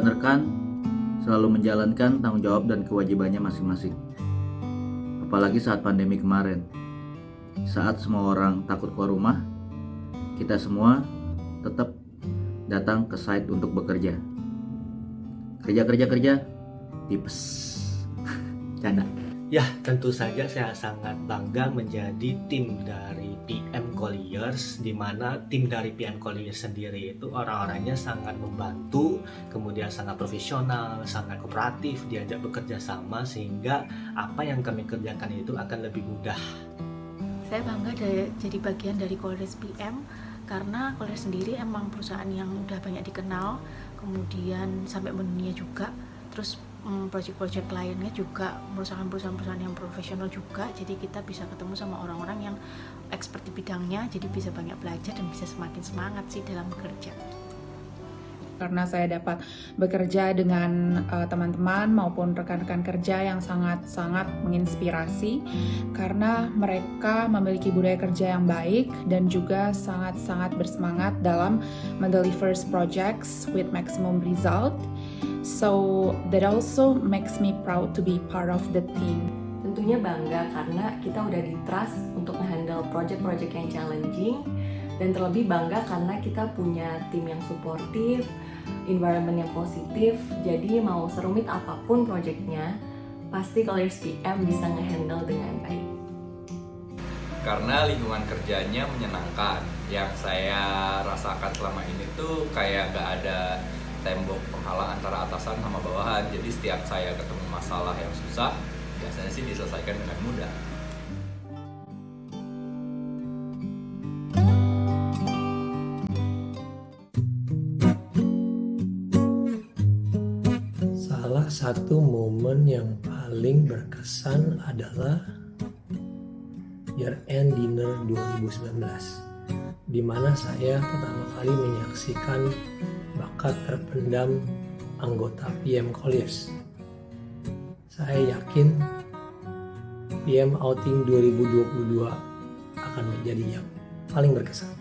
rekan-rekan selalu menjalankan tanggung jawab dan kewajibannya masing-masing. Apalagi saat pandemi kemarin. Saat semua orang takut keluar rumah, kita semua tetap datang ke site untuk bekerja. Kerja, tipes. Canda. Ya, tentu saja saya sangat bangga menjadi tim dari PM Colliers, di mana tim dari PM Colliers sendiri itu orang-orangnya sangat membantu, kemudian sangat profesional, sangat kooperatif, diajak bekerja sama sehingga apa yang kami kerjakan itu akan lebih mudah. Saya bangga jadi bagian dari Colliers PM karena Colliers sendiri emang perusahaan yang udah banyak dikenal, kemudian sampai mendunia juga. Terus project-project lainnya juga perusahaan-perusahaan yang profesional juga, jadi kita bisa ketemu sama orang-orang yang expert di bidangnya, jadi bisa banyak belajar dan bisa semakin semangat sih dalam bekerja. Karena saya dapat bekerja dengan teman-teman maupun rekan-rekan kerja yang sangat-sangat menginspirasi, karena mereka memiliki budaya kerja yang baik dan juga sangat-sangat bersemangat dalam mendeliver projects with maximum result. So that also makes me proud to be part of the team. Tentunya bangga karena kita udah di-trust untuk handle project-project yang challenging, dan terlebih bangga karena kita punya tim yang suportif, environment yang positif, jadi mau serumit apapun projectnya, pasti Colliers PM bisa nge-handle dengan baik. Karena lingkungan kerjanya menyenangkan. Yang saya rasakan selama ini tuh kayak gak ada tembok penghalang antara atasan sama bawahan. Jadi setiap saya ketemu masalah yang susah, biasanya sih diselesaikan dengan mudah. Salah satu momen yang paling berkesan adalah year-end dinner 2019, di mana saya pertama kali menyaksikan bakat terpendam anggota PM Colliers. Saya yakin PM Outing 2022 akan menjadi yang paling berkesan.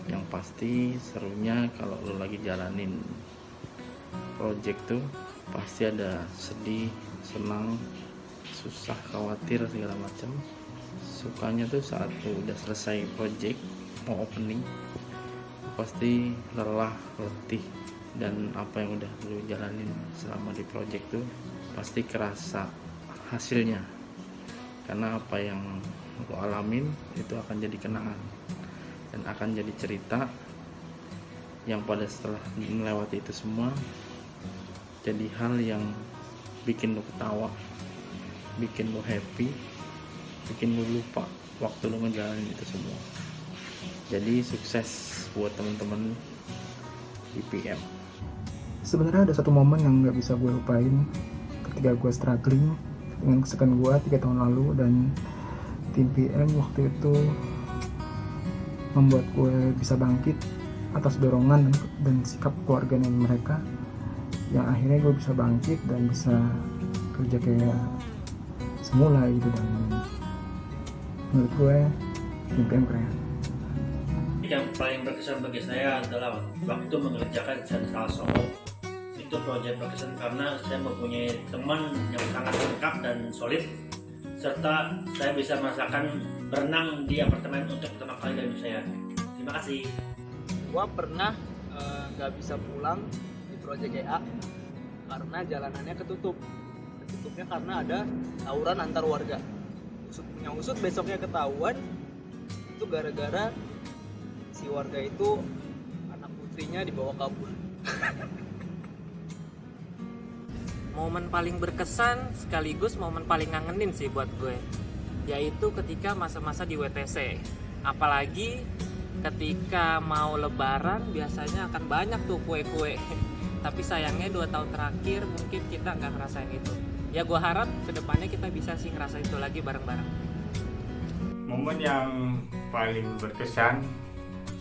Yang pasti serunya kalau lo lagi jalanin project tuh pasti ada sedih, senang, susah, khawatir segala macam. Sukanya tuh saat lo udah selesai project, mau opening, pasti lelah, letih, dan apa yang udah lo jalanin selama di project tuh pasti kerasa hasilnya, karena apa yang lo alamin itu akan jadi kenangan dan akan jadi cerita yang pada setelah melewati itu semua jadi hal yang bikin lo ketawa, bikin lo happy, bikin lo lupa waktu lo ngejalanin itu semua. Jadi sukses buat teman-teman di PM. Sebenarnya ada satu momen yang nggak bisa gue lupain ketika gue struggling dengan kesedihan gue 3 tahun lalu, dan tim PM waktu itu membuat gue bisa bangkit atas dorongan dan sikap keluarganya mereka, yang akhirnya gue bisa bangkit dan bisa kerja kayak semula gitu. Dan menurut gue tim PM keren. Yang paling berkesan bagi saya adalah waktu mengerjakan Central Solo. Itu proyek berkesan karena saya mempunyai teman yang sangat lengkap dan solid, serta saya bisa merasakan berenang di apartemen untuk pertama kali dalam hidup saya. Terima kasih. Gua pernah nggak bisa pulang di proyek EA karena jalanannya ketutup. Ketutupnya karena ada tawuran antar warga. Yang usut besoknya ketahuan, itu gara-gara si warga itu anak putrinya dibawa kabur. Momen paling berkesan sekaligus momen paling ngangenin sih buat gue, yaitu ketika masa-masa di WTC. Apalagi ketika mau lebaran biasanya akan banyak tuh kue-kue. Tapi sayangnya 2 tahun terakhir mungkin kita nggak ngerasain itu. Ya gue harap kedepannya kita bisa sih ngerasain itu lagi bareng-bareng. Momen yang paling berkesan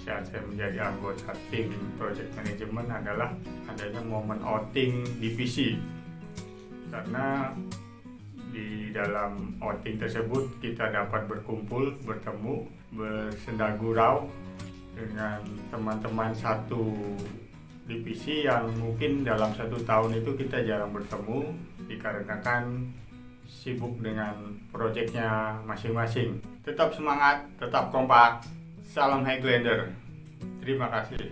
saat saya menjadi anggota tim project management adalah adanya momen outing divisi. Karena di dalam outing tersebut kita dapat berkumpul, bertemu, bersenda gurau dengan teman-teman satu divisi yang mungkin dalam 1 tahun itu kita jarang bertemu dikarenakan sibuk dengan proyeknya masing-masing. Tetap semangat, tetap kompak. Salam Highlander. Terima kasih.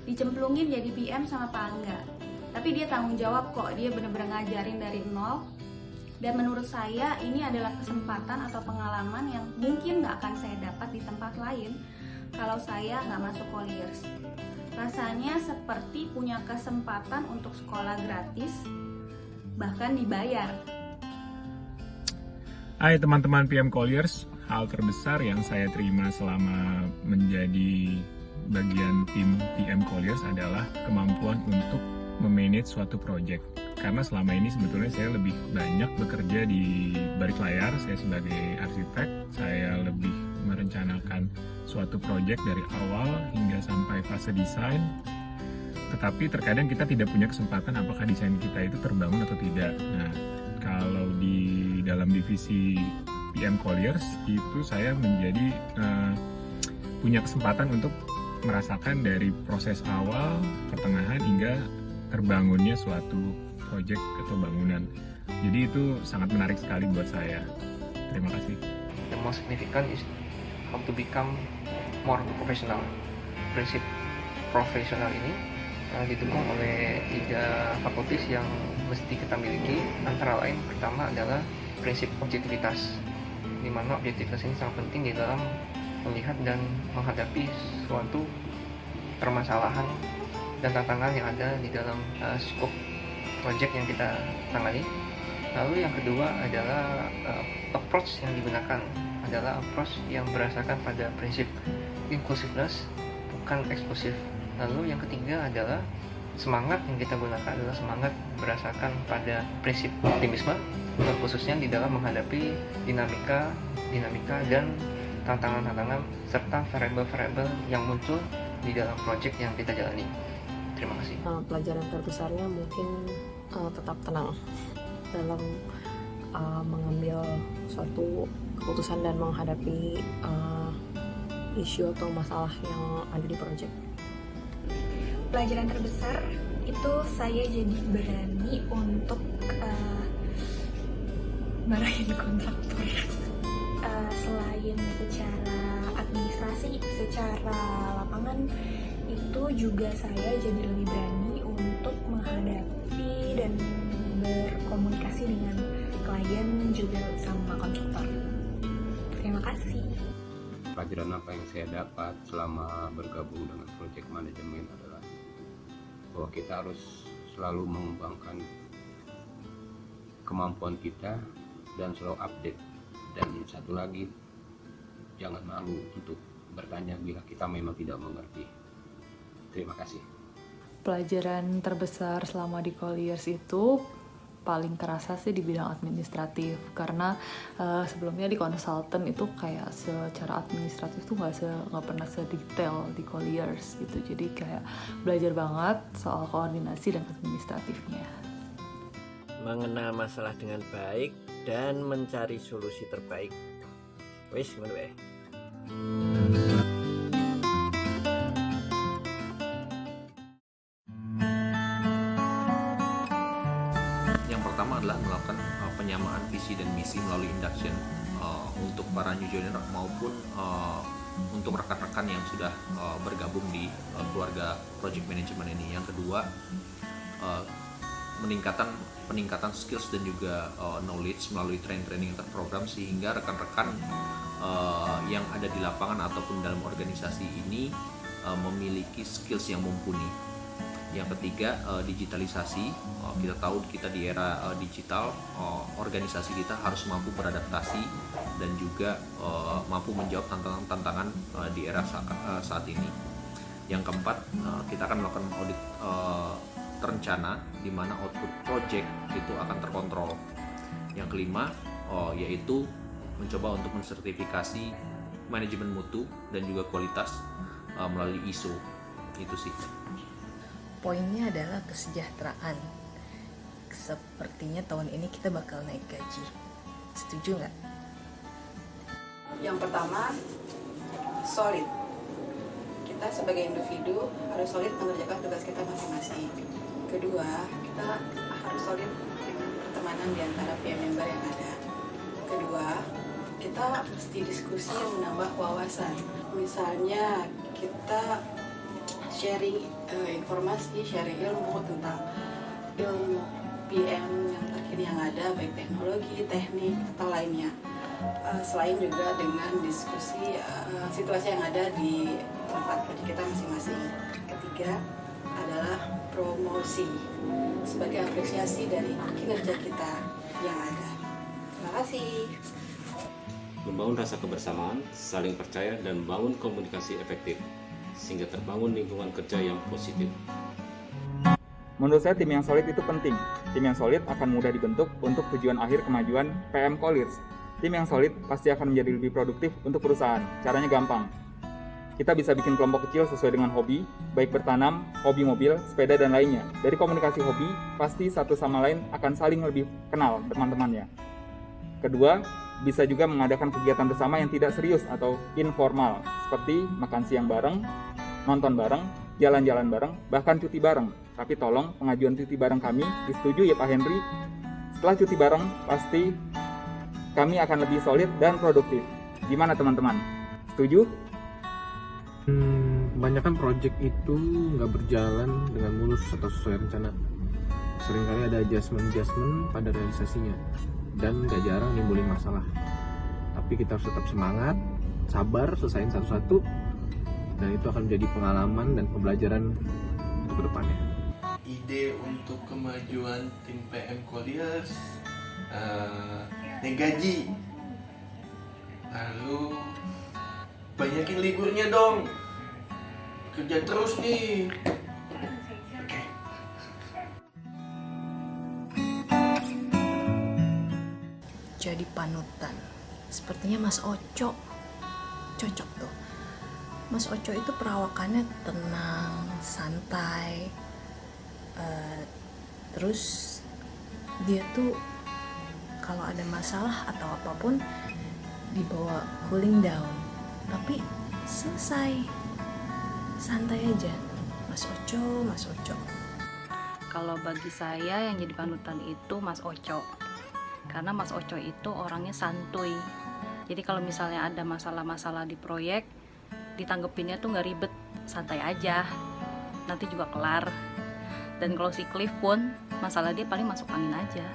Dicemplungin jadi PM sama Pak Angga, tapi dia tanggung jawab kok, dia bener-bener ngajarin dari nol. Dan menurut saya ini adalah kesempatan atau pengalaman yang mungkin gak akan saya dapat di tempat lain kalau saya gak masuk Colliers. Rasanya seperti punya kesempatan untuk sekolah gratis, bahkan dibayar. Hai teman-teman PM Colliers, hal terbesar yang saya terima selama menjadi bagian tim PM Colliers adalah kemampuan untuk memanage suatu project. Karena selama ini sebetulnya saya lebih banyak bekerja di balik layar, saya sebagai arsitek, saya lebih merencanakan suatu project dari awal hingga sampai fase desain. Tetapi terkadang kita tidak punya kesempatan apakah desain kita itu terbangun atau tidak. Nah, kalau di dalam divisi PM Colliers itu saya menjadi punya kesempatan untuk merasakan dari proses awal, pertengahan hingga terbangunnya suatu proyek atau bangunan. Jadi itu sangat menarik sekali buat saya. Terima kasih. The most significant is how to become more professional. Prinsip profesional ini didukung oleh 3 fakultas yang mesti kita miliki. Antara lain pertama adalah prinsip objektivitas, di mana objektivitas ini sangat penting di dalam melihat dan menghadapi suatu permasalahan dan tantangan yang ada di dalam skop project yang kita tangani. Lalu yang kedua adalah approach yang digunakan adalah approach yang berdasarkan pada prinsip inclusiveness, bukan eksklusif. Lalu yang ketiga adalah semangat yang kita gunakan adalah semangat berdasarkan pada prinsip optimisme, khususnya di dalam menghadapi dinamika dan tantangan-tantangan serta variabel-variabel yang muncul di dalam project yang kita jalani. Terima kasih. Pelajaran terbesarnya mungkin tetap tenang dalam mengambil suatu keputusan dan menghadapi isu atau masalah yang ada di proyek. Pelajaran terbesar itu saya jadi berani untuk marahin kontraktor. Selain secara administrasi, secara lapangan itu juga saya jadi lebih berani untuk menghadapi dan berkomunikasi dengan klien juga sama kontraktor. Terima kasih. Pelajaran apa yang saya dapat selama bergabung dengan project manajemen adalah bahwa kita harus selalu mengembangkan kemampuan kita dan selalu update. Dan satu lagi, jangan malu untuk bertanya bila kita memang tidak mengerti. Terima kasih. Pelajaran terbesar selama di Colliers itu paling kerasa sih di bidang administratif, karena sebelumnya di konsultan itu kayak secara administratif tuh nggak pernah sedetail di Colliers gitu. Jadi kayak belajar banget soal koordinasi dan administratifnya. Mengenal masalah dengan baik dan mencari solusi terbaik. Wis ngono wae. Yang pertama adalah melakukan penyamaan visi dan misi melalui induction untuk para new joiner maupun untuk rekan-rekan yang sudah bergabung di keluarga project management ini. Yang kedua, peningkatan skills dan juga knowledge melalui training yang terprogram sehingga rekan-rekan yang ada di lapangan ataupun dalam organisasi ini memiliki skills yang mumpuni. Yang ketiga, digitalisasi. Kita tahu kita di era digital, organisasi kita harus mampu beradaptasi dan juga mampu menjawab tantangan di era saat ini. Yang keempat, kita akan melakukan audit terencana di mana output project itu akan terkontrol. Yang kelima, yaitu mencoba untuk mensertifikasi manajemen mutu dan juga kualitas melalui ISO. Itu sih. Poinnya adalah kesejahteraan. Sepertinya tahun ini kita bakal naik gaji. Setuju nggak? Yang pertama, solid. Kita sebagai individu harus solid mengerjakan tugas kita masing-masing. Kedua, kita harus solid dengan pertemanan di antara PM member yang ada. Kedua, kita mesti diskusi yang menambah wawasan. Misalnya kita sharing informasi, sharing ilmu tentang ilmu PM yang terkini yang ada, baik teknologi, teknik, atau lainnya. Selain juga dengan diskusi situasi yang ada di tempat kerja kita masing-masing. Ketiga adalah promosi sebagai apresiasi dari kinerja kita yang ada. Terima kasih. Membangun rasa kebersamaan, saling percaya, dan membangun komunikasi efektif sehingga terbangun lingkungan kerja yang positif. Menurut saya tim yang solid itu penting. Tim yang solid akan mudah dibentuk untuk tujuan akhir kemajuan PM Colliers. Tim yang solid pasti akan menjadi lebih produktif untuk perusahaan. Caranya gampang. Kita bisa bikin kelompok kecil sesuai dengan hobi, baik bertanam, hobi mobil, sepeda, dan lainnya. Dari komunikasi hobi, pasti satu sama lain akan saling lebih kenal teman-temannya. Kedua, bisa juga mengadakan kegiatan bersama yang tidak serius atau informal, seperti makan siang bareng, nonton bareng, jalan-jalan bareng, bahkan cuti bareng. Tapi tolong, pengajuan cuti bareng kami disetujui ya Pak Henry. Setelah cuti bareng, pasti kami akan lebih solid dan produktif. Gimana teman-teman? Setuju? Kebanyakan proyek itu nggak berjalan dengan mulus atau sesuai rencana. Seringkali ada adjustment pada realisasinya dan nggak jarang nimbulin masalah. Tapi kita harus tetap semangat, sabar, selesaiin satu-satu, dan itu akan menjadi pengalaman dan pembelajaran untuk kedepannya. Ide untuk kemajuan tim PM Colliers, naik gaji, lalu banyakin liburnya dong, kerja terus nih. Oke. Jadi panutan, sepertinya Mas Oco cocok tuh. Mas Oco itu perawakannya tenang, santai, terus dia tuh kalau ada masalah atau apapun dibawa cooling down, tapi selesai, santai aja. Mas Oco. Kalau bagi saya yang jadi panutan itu Mas Oco, karena Mas Oco itu orangnya santuy. Jadi kalau misalnya ada masalah-masalah di proyek, ditanggepinnya tuh nggak ribet, santai aja, nanti juga kelar. Dan kalau si Cliff pun masalah dia paling masuk angin aja,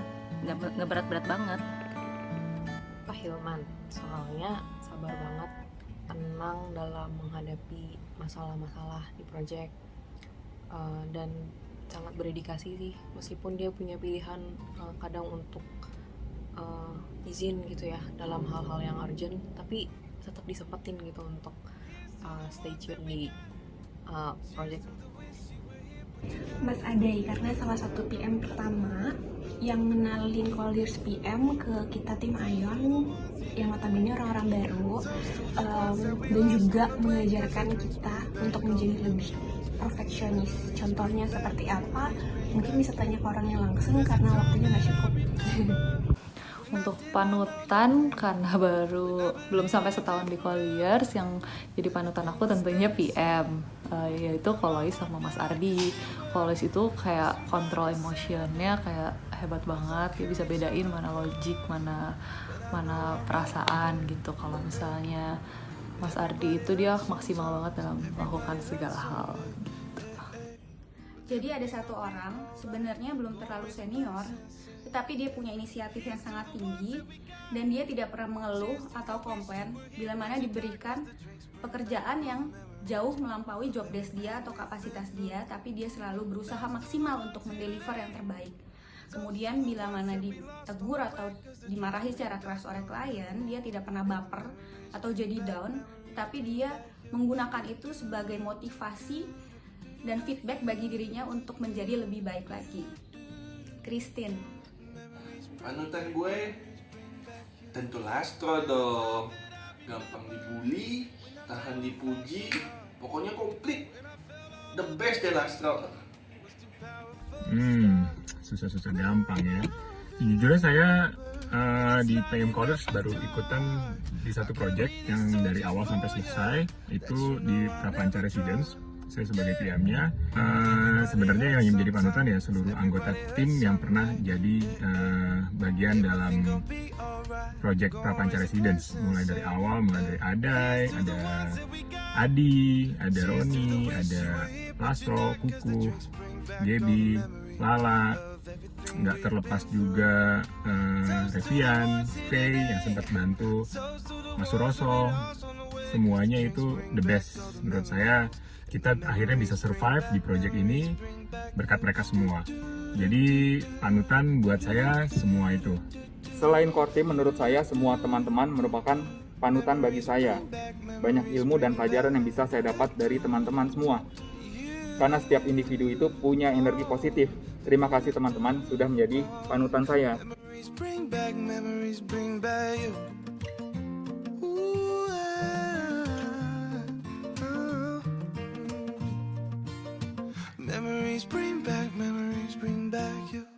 nggak berat-berat banget. Pak Hilman, soalnya sabar banget, tenang dalam menghadapi masalah-masalah di proyek, dan sangat berdedikasi sih, meskipun dia punya pilihan kadang untuk izin gitu ya dalam hal-hal yang urgent, tapi tetap disempetin gitu untuk stay tune di project. Mas Adai, karena salah satu PM pertama yang mengenalin Colliers PM ke kita tim Ion yang notabene orang-orang baru, dan juga mengajarkan kita untuk menjadi lebih perfeksionis. Contohnya seperti apa? Mungkin bisa tanya ke orangnya langsung karena waktunya nggak cukup. Untuk panutan, karena belum sampai setahun di Colliers, yang jadi panutan aku tentunya PM, yaitu Kolois sama Mas Ardi. Kolois itu kayak kontrol emotionnya kayak hebat banget, dia bisa bedain mana logik, mana perasaan gitu. Kalau misalnya Mas Ardi itu dia maksimal banget dalam melakukan segala hal. Jadi ada satu orang, sebenarnya belum terlalu senior, tetapi dia punya inisiatif yang sangat tinggi dan dia tidak pernah mengeluh atau komplain bila mana diberikan pekerjaan yang jauh melampaui job desk dia atau kapasitas dia, tapi dia selalu berusaha maksimal untuk mendeliver yang terbaik. Kemudian bila mana ditegur atau dimarahi secara keras oleh klien, dia tidak pernah baper atau jadi down, tapi dia menggunakan itu sebagai motivasi dan feedback bagi dirinya untuk menjadi lebih baik lagi. Christine. Panutan gue tentu Lastro dong. Gampang dibully, tahan dipuji, pokoknya komplit. The best deh Lastro. Susah-susah gampang ya. Jujurnya saya di PM Colors baru ikutan di satu project yang dari awal sampai selesai, itu di Prapanca Residence. Saya sebagai PM-nya. Sebenarnya yang menjadi panutan ya seluruh anggota tim yang pernah jadi bagian dalam project Prapanca Residence. Mulai dari awal, mulai dari Adai, ada Adi, ada Roni, ada Lastro, Kuku, Gaby, Lala, nggak terlepas juga Revian, Faye yang sempat bantu, Mas Suroso. Semuanya itu the best menurut saya. Kita akhirnya bisa survive di project ini berkat mereka semua. Jadi panutan buat saya semua itu. Selain core team, menurut saya semua teman-teman merupakan panutan bagi saya. Banyak ilmu dan pelajaran yang bisa saya dapat dari teman-teman semua. Karena setiap individu itu punya energi positif. Terima kasih teman-teman sudah menjadi panutan saya. Memories bring back you.